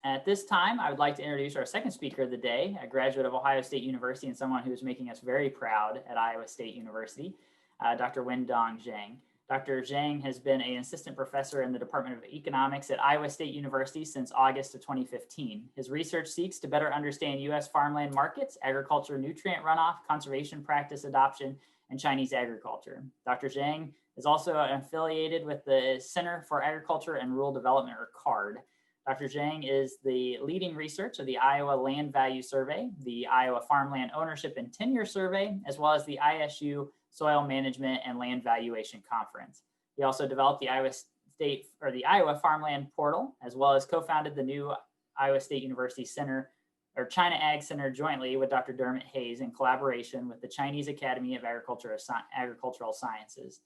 At this time, I would like to introduce our second speaker of the day, a graduate of Ohio State University and someone who's making us very proud at Iowa State University, Dr. Wendong Zhang. Dr. Zhang has been an assistant professor in the Department of Economics at Iowa State University since August of 2015. His research seeks to better understand U.S. farmland markets, agriculture, nutrient runoff, conservation practice adoption, and Chinese agriculture. Dr. Zhang is also affiliated with the Center for Agriculture and Rural Development, or CARD. Dr. Zhang is the leading researcher of the Iowa Land Value Survey, the Iowa Farmland Ownership and Tenure Survey, as well as the ISU Soil Management and Land Valuation Conference. He also developed the Iowa Farmland Portal, as well as co-founded the new Iowa State University Center, or China Ag Center, jointly with Dr. Dermot Hayes in collaboration with the Chinese Academy of Agricultural Sciences.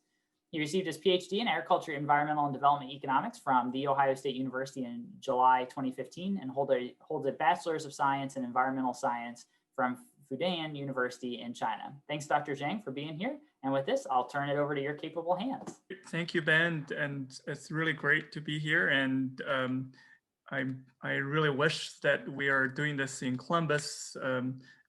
He received his PhD in Agriculture, Environmental, and Development Economics from The Ohio State University in July 2015 and holds a Bachelor's of Science in Environmental Science from Fudan University in China. Thanks, Dr. Zhang, for being here. And with this, I'll turn it over to your capable hands. Thank you, Ben. And it's really great to be here. And I really wish that we are doing this in Columbus.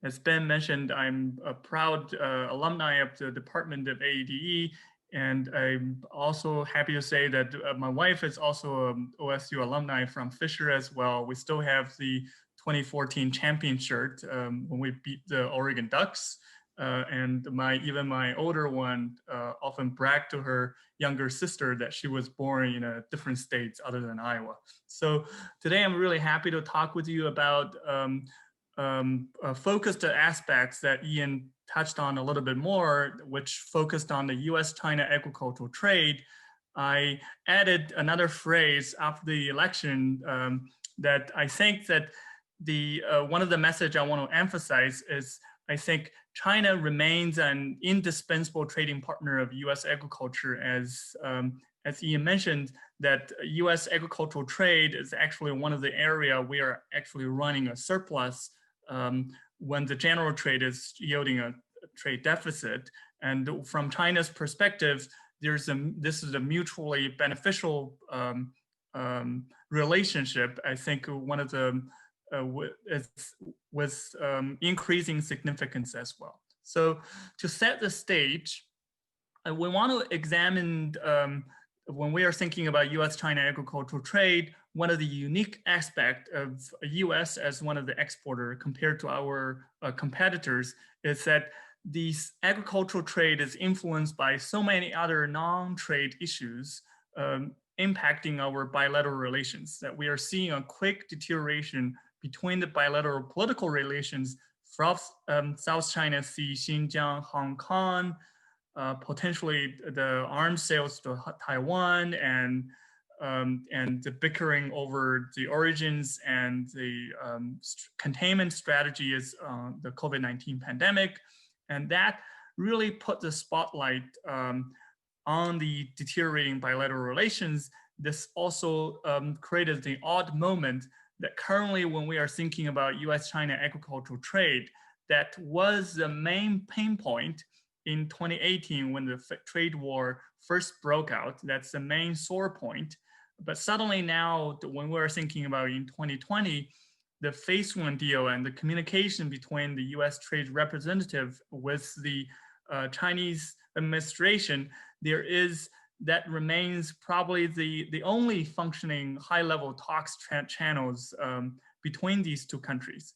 As Ben mentioned, I'm a proud alumni of the Department of AEDE. And I'm also happy to say that my wife is also an OSU alumni from Fisher as well. We still have the 2014 champion shirt when we beat the Oregon Ducks. And even my older one often bragged to her younger sister that she was born in a different states other than Iowa. So today I'm really happy to talk with you about focused aspects that Ian touched on a little bit more, which focused on the US-China agricultural trade. I added another phrase after the election that I think that one of the message I want to emphasize is I think China remains an indispensable trading partner of US agriculture, as Ian mentioned, that US agricultural trade is actually one of the area we are actually running a surplus when the general trade is yielding a trade deficit. And from China's perspective, this is a mutually beneficial relationship. I think one of the with increasing significance as well. So to set the stage, we want to examine when we are thinking about US-China agricultural trade, one of the unique aspects of US as one of the exporter compared to our competitors is that this agricultural trade is influenced by so many other non-trade issues impacting our bilateral relations, that we are seeing a quick deterioration between the bilateral political relations from South China Sea, Xinjiang, Hong Kong, potentially the arms sales to Taiwan, and the bickering over the origins and the containment strategy is the COVID-19 pandemic. And that really put the spotlight on the deteriorating bilateral relations. This also created the odd moment that currently when we are thinking about US-China agricultural trade, that was the main pain point in 2018 when the trade war first broke out. That's the main sore point. But suddenly now, when we're thinking about in 2020, the phase one deal and the communication between the US trade representative with the Chinese administration, that remains probably the only functioning high-level talks channels between these two countries.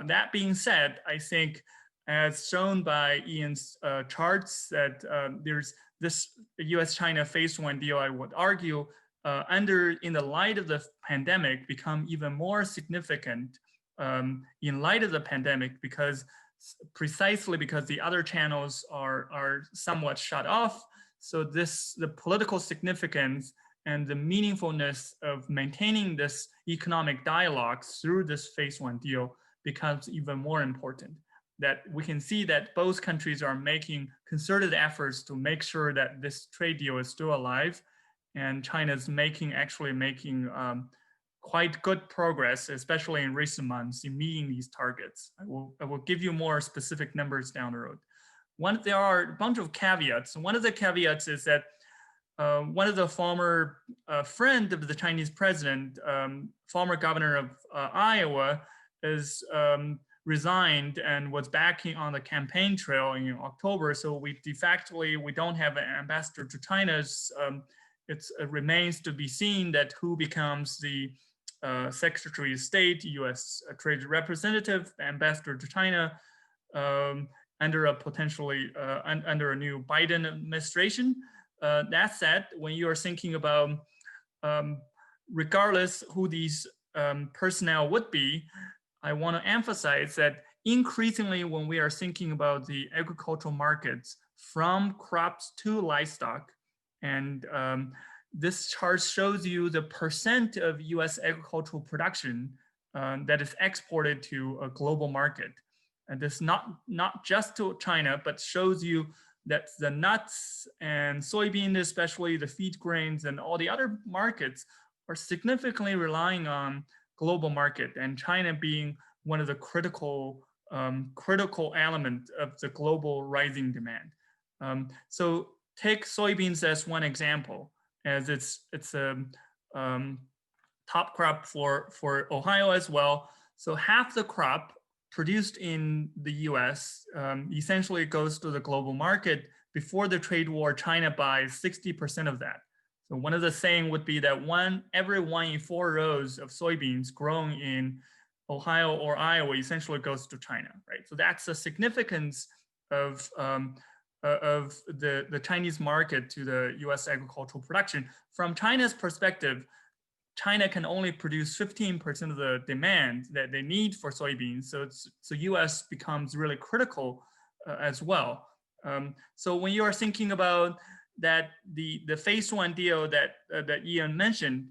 That being said, I think as shown by Ian's charts, that there's this US-China phase one deal, I would argue, in the light of the pandemic, become even more significant in light of the pandemic, precisely because the other channels are somewhat shut off. So the political significance and the meaningfulness of maintaining this economic dialogue through this phase one deal becomes even more important. That we can see that both countries are making concerted efforts to make sure that this trade deal is still alive, and China is actually making quite good progress, especially in recent months, in meeting these targets. I will give you more specific numbers down the road. There are a bunch of caveats. One of the caveats is that one of the former friend of the Chinese president, former governor of Iowa, is resigned and was backing on the campaign trail in October. So we de facto, we don't have an ambassador to China. It remains to be seen that who becomes the Secretary of State, U.S. Trade Representative, ambassador to China, under a potentially under a new Biden administration. That said, when you are thinking about regardless who these personnel would be, I want to emphasize that increasingly when we are thinking about the agricultural markets from crops to livestock, and this chart shows you the percent of US agricultural production that is exported to a global market. And this not just to China, but shows you that the nuts and soybean, especially the feed grains and all the other markets, are significantly relying on global market, and China being one of the critical element of the global rising demand. So take soybeans as one example, as it's a top crop for Ohio as well. So half the crop produced in the US essentially goes to the global market. Before the trade war, China buys 60% of that. So one of the saying would be that every 1 in 4 rows of soybeans grown in Ohio or Iowa essentially goes to China, right? So that's the significance of the Chinese market to the US agricultural production. From China's perspective, China can only produce 15% of the demand that they need for soybeans. So US becomes really critical as well. So when you are thinking about that, the phase 1 deal that Ian mentioned,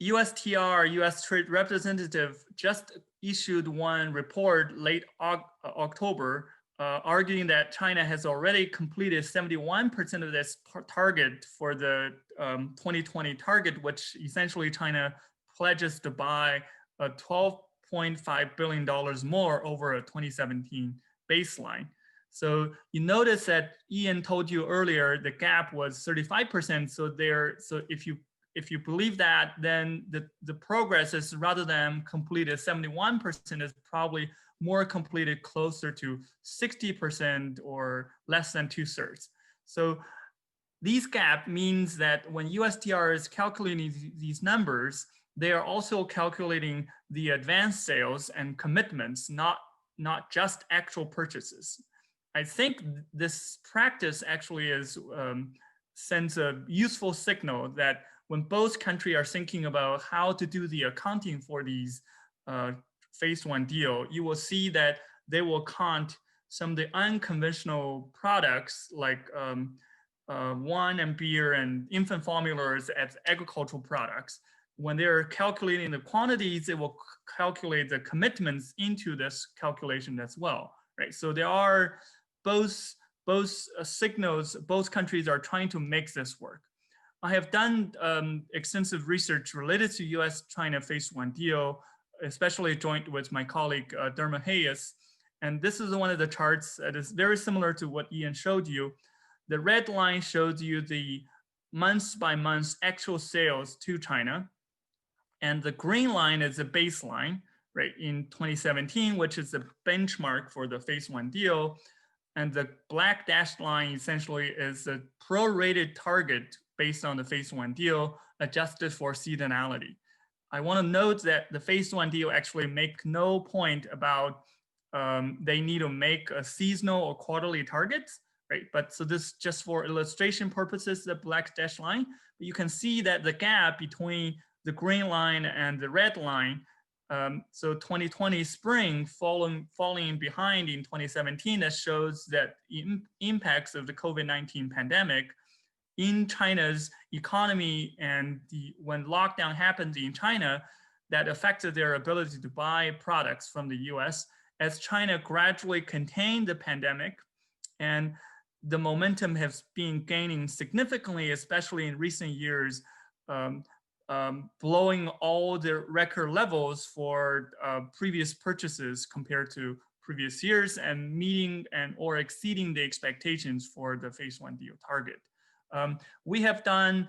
USTR, US Trade Representative, just issued one report late October arguing that China has already completed 71% of this target for the 2020 target, which essentially China pledges to buy $12.5 billion more over a 2017 baseline. So you notice that Ian told you earlier the gap was 35%. So if you believe that, then the progress is, rather than completed 71%, is probably more completed closer to 60% or less than 2/3. So these gap means that when USTR is calculating these numbers, they are also calculating the advanced sales and commitments, not just actual purchases. I think this practice actually sends a useful signal that when both countries are thinking about how to do the accounting for these phase 1 deal, you will see that they will count some of the unconventional products like wine and beer and infant formulas as agricultural products. When they're calculating the quantities, they will calculate the commitments into this calculation as well, right? So there are both signals, both countries are trying to make this work. I have done extensive research related to US-China phase 1 deal, especially joint with my colleague Derma Hayes. And this is one of the charts that is very similar to what Ian showed you. The red line shows you the month by month actual sales to China. And the green line is a baseline, right, in 2017, which is the benchmark for the phase 1 deal. And the black dashed line essentially is the prorated target based on the phase 1 deal adjusted for seasonality. I want to note that the phase 1 deal actually make no point about they need to make a seasonal or quarterly targets, right? But so this just for illustration purposes, the black dashed line. But you can see that the gap between the green line and the red line, so 2020 spring falling behind in 2017, that shows that impacts of the COVID-19 pandemic in China's economy, and when lockdown happened in China, that affected their ability to buy products from the US. As China gradually contained the pandemic, and the momentum has been gaining significantly, especially in recent years, blowing all the record levels for previous purchases compared to previous years, and meeting and or exceeding the expectations for the phase 1 deal target. We have done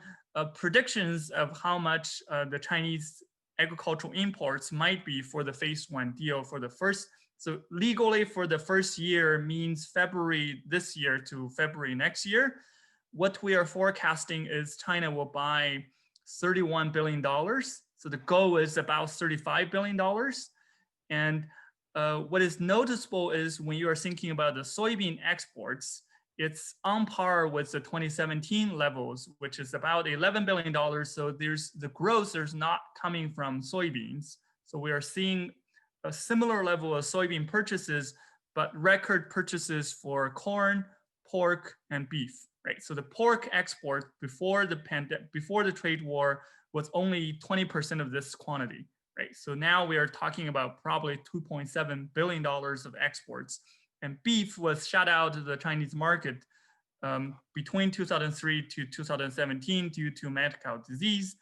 predictions of how much the Chinese agricultural imports might be for the phase one deal for the first. So legally for the first year means February this year to February next year. What we are forecasting is China will buy $31 billion. So the goal is about $35 billion. And what is noticeable is when you are thinking about the soybean exports, it's on par with the 2017 levels, which is about $11 billion. So there's the growth is not coming from soybeans. So we are seeing a similar level of soybean purchases, but record purchases for corn, pork, and beef. Right. So the pork export before the trade war was only 20% of this quantity. Right. So now we are talking about probably $2.7 billion of exports. And beef was shut out of the Chinese market between 2003 to 2017 due to mad cow disease.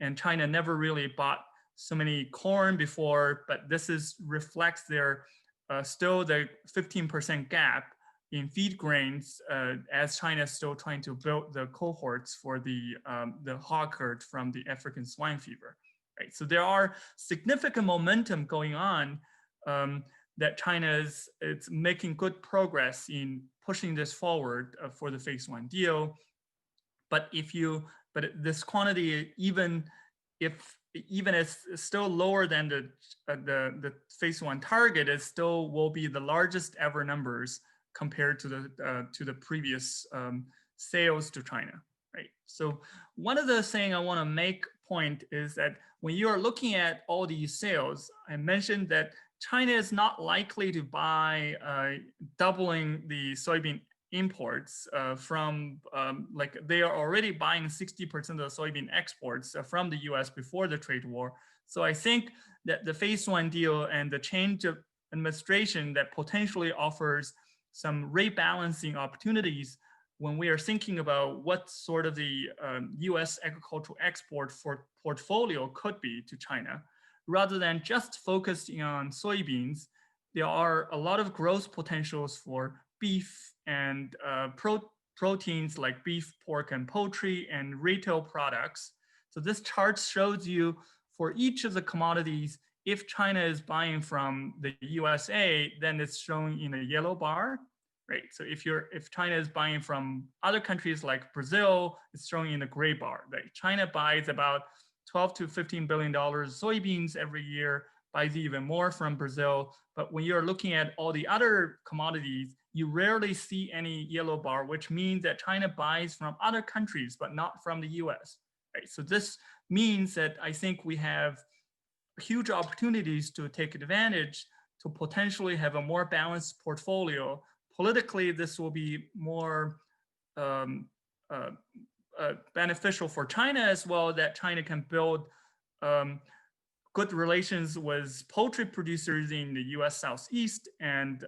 And China never really bought so many corn before, but this reflects their still the 15% gap in feed grains as China is still trying to build the cohorts for the hog herd from the African swine fever. Right? So there are significant momentum going on that China it's making good progress in pushing this forward for the phase one deal. But this quantity, even it's still lower than the phase one target, it still will be the largest ever numbers compared to the previous sales to China. Right. So one of the things I want to make point is that when you are looking at all these sales, I mentioned that China is not likely to buy doubling the soybean imports from like they are already buying 60% of the soybean exports from the US before the trade war. So I think that the phase one deal and the change of administration that potentially offers some rebalancing opportunities when we are thinking about what sort of the US agricultural export portfolio could be to China. Rather than just focusing on soybeans, there are a lot of growth potentials for beef and proteins like beef, pork, and poultry, and retail products. So this chart shows you for each of the commodities, if China is buying from the USA, then it's shown in a yellow bar, right? So if China is buying from other countries like Brazil, it's shown in the gray bar, right? China buys about 12 to $15 billion soybeans every year, buys even more from Brazil. But when you're looking at all the other commodities, you rarely see any yellow bar, which means that China buys from other countries, but not from the US. Right? So this means that I think we have huge opportunities to take advantage to potentially have a more balanced portfolio. Politically, this will be more beneficial for China as well, that China can build good relations with poultry producers in the US Southeast and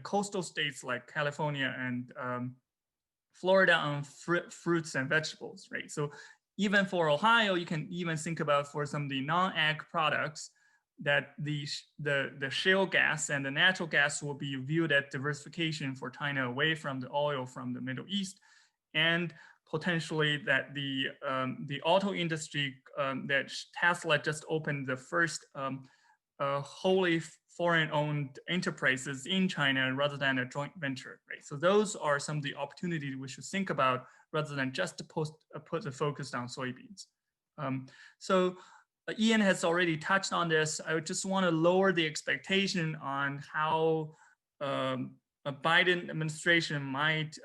coastal states like California and Florida on fruits and vegetables, right? So even for Ohio, you can even think about for some of the non-ag products that the shale gas and the natural gas will be viewed as diversification for China away from the oil from the Middle East, and potentially that the auto industry that Tesla just opened the first wholly foreign-owned enterprises in China rather than a joint venture, right? So those are some of the opportunities we should think about rather than just to put the focus on soybeans. So Ian has already touched on this. I just want to lower the expectation on how a Biden administration might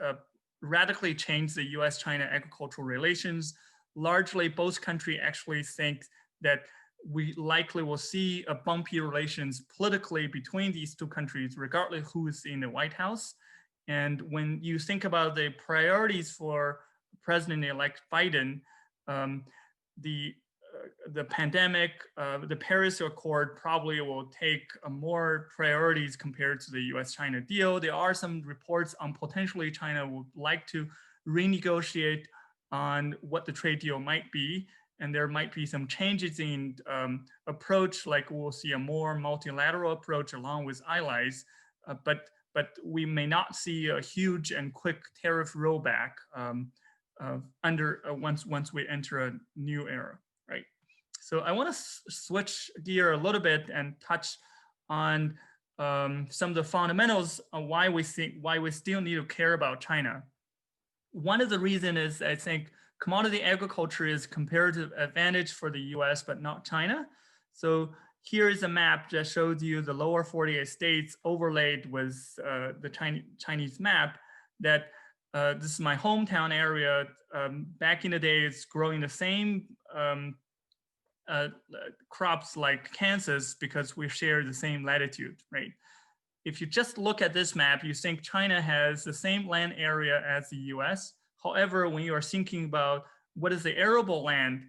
radically change the US-China agricultural relations. Largely, both countries actually think that we likely will see a bumpy relations politically between these two countries, regardless who is in the White House. And when you think about the priorities for President-elect Biden, the pandemic, the Paris Accord probably will take more priorities compared to the US-China deal. There are some reports on potentially China would like to renegotiate on what the trade deal might be. And there might be some changes in approach, like we'll see a more multilateral approach along with allies, but we may not see a huge and quick tariff rollback once we enter a new era, right? So I want to switch gear a little bit and touch on some of the fundamentals of why we still need to care about China. One of the reasons is I think commodity agriculture is comparative advantage for the US, but not China. So here is a map that shows you the lower 48 states overlaid with the Chinese map that this is my hometown area. Back in the day, it's growing the same crops like Kansas because we share the same latitude, right? If you just look at this map, you think China has the same land area as the US. However, when you are thinking about what is the arable land,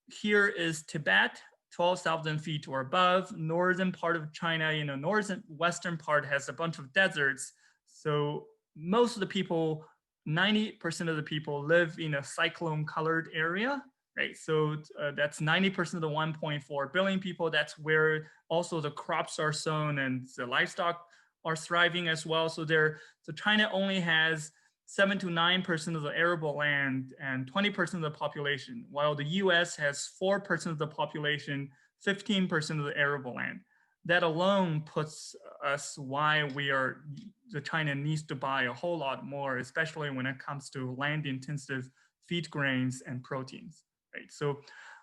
here is Tibet, 12,000 feet or above. Northern part of China, northern western part has a bunch of deserts. So most of the people, 90% of the people live in a cyclone colored area, right? So that's 90% of the 1.4 billion people. That's where also the crops are sown and the livestock are thriving as well. So China only has 7 to 9% of the arable land and 20% of the population, while the US has 4% of the population, 15% of the arable land. That alone puts us why the China needs to buy a whole lot more, especially when it comes to land intensive feed grains and proteins, right? So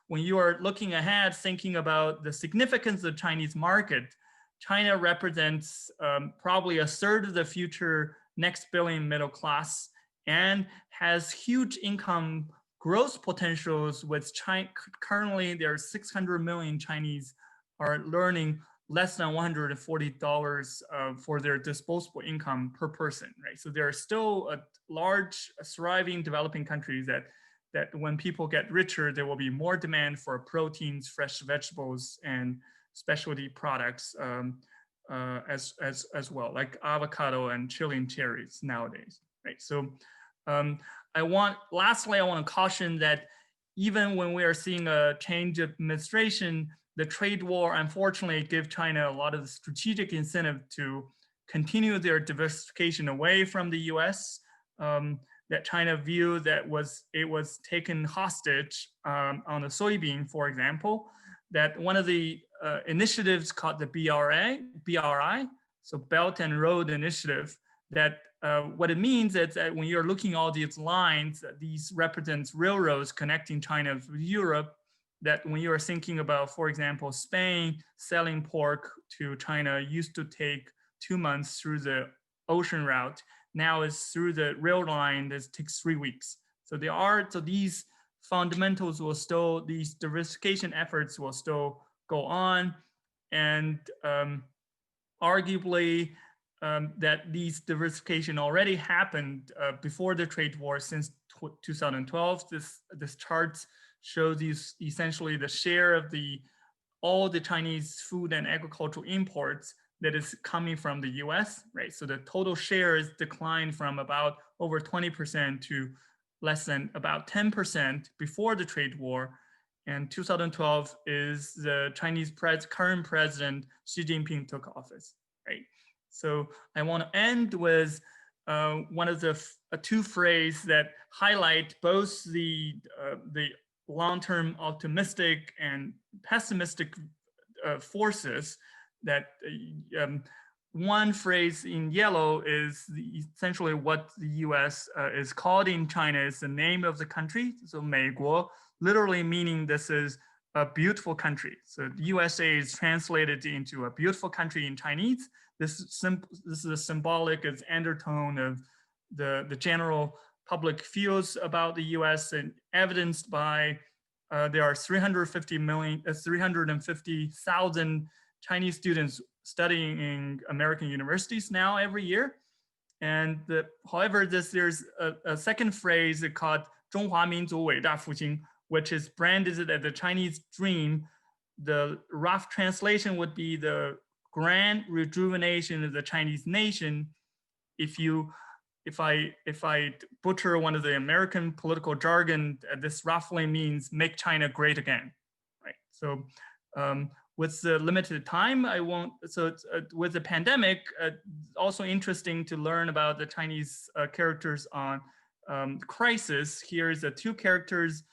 when you are looking ahead, thinking about the significance of the Chinese market, China represents probably a third of the future next billion middle class and has huge income growth potentials with China. Currently, there are 600 million Chinese are earning less than $140 for their disposable income per person, right? So there are still a large, thriving, developing countries that when people get richer, there will be more demand for proteins, fresh vegetables, and specialty products as well, like avocado and Chilean cherries nowadays, right? So lastly, I want to caution that even when we are seeing a change of administration, the trade war unfortunately gives China a lot of strategic incentive to continue their diversification away from the US. That China view that it was taken hostage on the soybean, for example, that one of the initiatives called the BRI, so Belt and Road Initiative, that what it means is that when you're looking at all these lines, these represents railroads connecting China with Europe, that when you are thinking about, for example, Spain selling pork to China used to take 2 months through the ocean route. Now it's through the rail line that takes 3 weeks. So these fundamentals these diversification efforts will still go on. And arguably that these diversification already happened before the trade war since 2012. This chart shows essentially the share of all the Chinese food and agricultural imports that is coming from the US, right? So the total share is declined from about over 20% to less than about 10% before the trade war. And 2012 is the Chinese current president Xi Jinping took office, right? So I want to end with one of the two phrases that highlight both the long-term optimistic and pessimistic forces. That one phrase in yellow is essentially what the US is called in China is the name of the country. So 美国 literally meaning this is a beautiful country. So the USA is translated into a beautiful country in Chinese. This is a symbolic as undertone of the general public feels about the US, and evidenced by there are 350,000 Chinese students studying in American universities now every year. And however, there's a second phrase called 中华民族伟大复兴, which is branded as the Chinese dream. The rough translation would be the grand rejuvenation of the Chinese nation. If I butcher one of the American political jargon, this roughly means make China great again, right? So with the limited time, with the pandemic, also interesting to learn about the Chinese characters on crisis. Here is the two characters.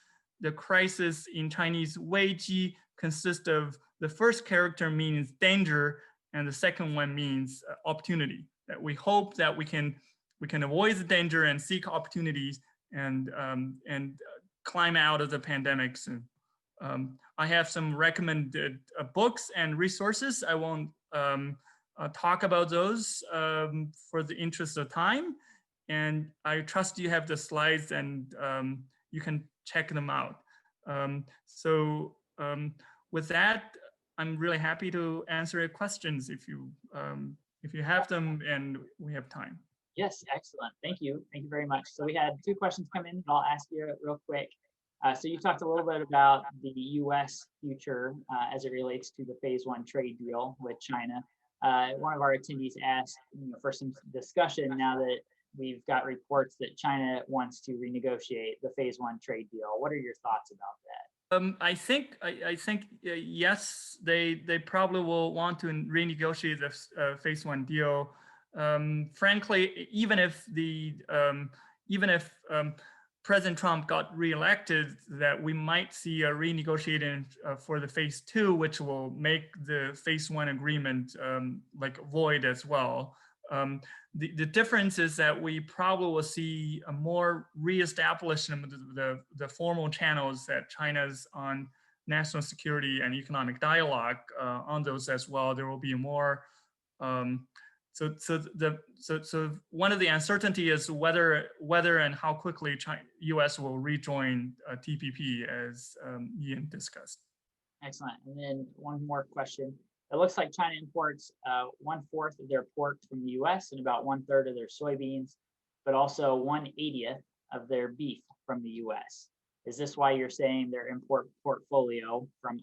The crisis in Chinese 危机 consists of the first character means danger, and the second one means opportunity. That we hope that we can avoid the danger and seek opportunities and climb out of the pandemic soon. I have some recommended books and resources. I won't talk about those for the interest of time. And I trust you have the slides and you can check them out. With that, I'm really happy to answer your questions if you have them and we have time. Yes, excellent. Thank you. Thank you very much. So we had two questions come in. I'll ask you real quick. So you talked a little bit about the U.S. future as it relates to the phase one trade deal with China. One of our attendees asked, for some discussion now that we've got reports that China wants to renegotiate the phase one trade deal. What are your thoughts about that? I think yes, they probably will want to renegotiate the phase one deal. Frankly, even if President Trump got reelected, that we might see a renegotiating for the phase two, which will make the phase one agreement like void as well. The difference is that we probably will see a more reestablishment of the formal channels that China's on national security and economic dialogue on those as well. There will be more. So one of the uncertainty is whether and how quickly U.S. will rejoin TPP, as Ian discussed. Excellent. And then one more question. It looks like China imports 1/4 of their pork from the U.S. and about 1/3 of their soybeans, but also 1/80th of their beef from the U.S. Is this why you're saying their import portfolio from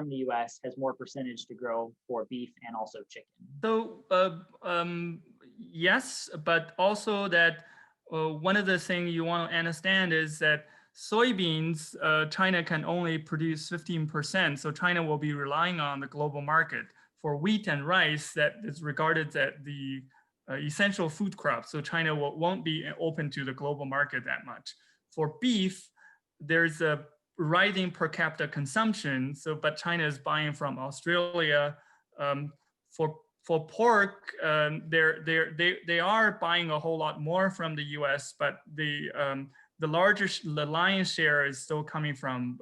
the U.S. has more percentage to grow for beef and also chicken? So yes, but also that one of the things you want to understand is that soybeans, China can only produce 15%. So China will be relying on the global market. For wheat and rice, that is regarded as the essential food crop. So China won't be open to the global market that much. For beef, there's a rising per capita consumption. So, but China is buying from Australia. For pork, they are buying a whole lot more from the U.S., but the lion's share is still coming from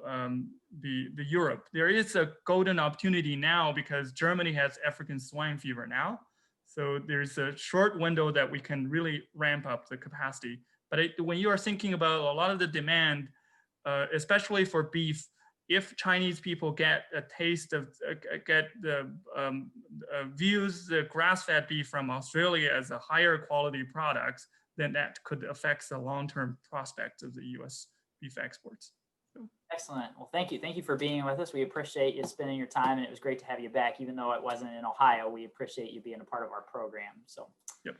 the Europe. There is a golden opportunity now because Germany has African swine fever now. So there's a short window that we can really ramp up the capacity. But when you are thinking about a lot of the demand, especially for beef, if Chinese people get a taste of, views the grass-fed beef from Australia as a higher quality product, then that could affect the long-term prospects of the U.S. beef exports. So. Excellent. Well, thank you. Thank you for being with us. We appreciate you spending your time, and it was great to have you back. Even though it wasn't in Ohio, we appreciate you being a part of our program. So. Yep.